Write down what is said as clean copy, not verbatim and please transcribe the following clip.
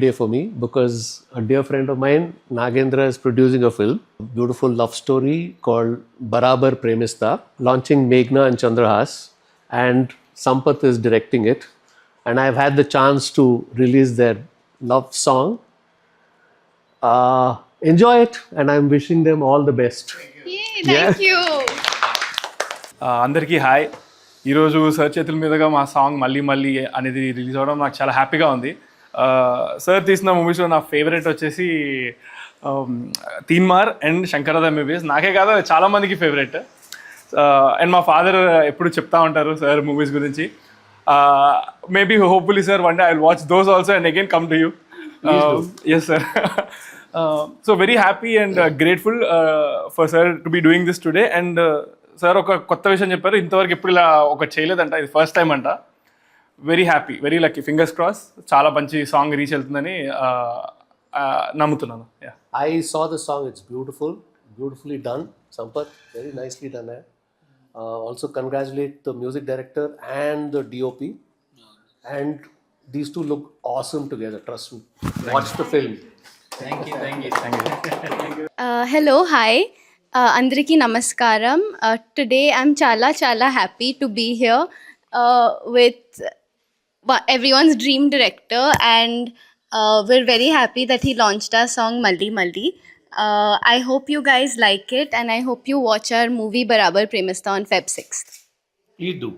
day for me because a dear friend of mine, Nagendra, is producing a film, a beautiful love story called Barabar Premista, launching Meghna and Chandrahas, and Sampath is directing it. And I've had the chance to release their love song. Enjoy it, and I'm wishing them all the best. Yay, thank you. అందరికీ hi. ఈరోజు sir చేతుల మీదుగా మా song మళ్ళీ మళ్ళీ అనేది release అవ్వడం నాకు చాలా హ్యాపీగా ఉంది. సార్ తీసిన మూవీస్లో నా ఫేవరెట్ వచ్చేసి తీన్మార్ అండ్ శంకరద ఎంబీబీఎస్. నాకే కాదు, అది చాలామందికి ఫేవరెట్. అండ్ మా ఫాదర్ ఎప్పుడు చెప్తా ఉంటారు సార్ మూవీస్ గురించి. Maybe hopefully sir one day I will watch those also and again come to you. Yes sir. So very happy and grateful for sir to be doing this today. And sir ఒక కొత్త విషయం చెప్పారు, ఇంతవరకు ఎప్పుడు ఇలా ఒకటి చేయలేదంట, ఇది first time అంట. Very happy, very lucky. Fingers cross చాలా మంచి సాంగ్ రీచ్ వెళ్తుందని నమ్ముతున్నాను. I saw the song, it's beautiful, beautifully done. Sampath, very nicely done. Also congratulate the music director and the DOP. And these two look awesome together, trust me. Watch the film. Hello, hi. Andariki namaskaram. Today I'm chala happy to be here with everyone's dream director, and we're very happy that he launched our song Malli Malli. I hope you guys like it, and I hope you watch our movie Barabar Premista on Feb 6th. Please do.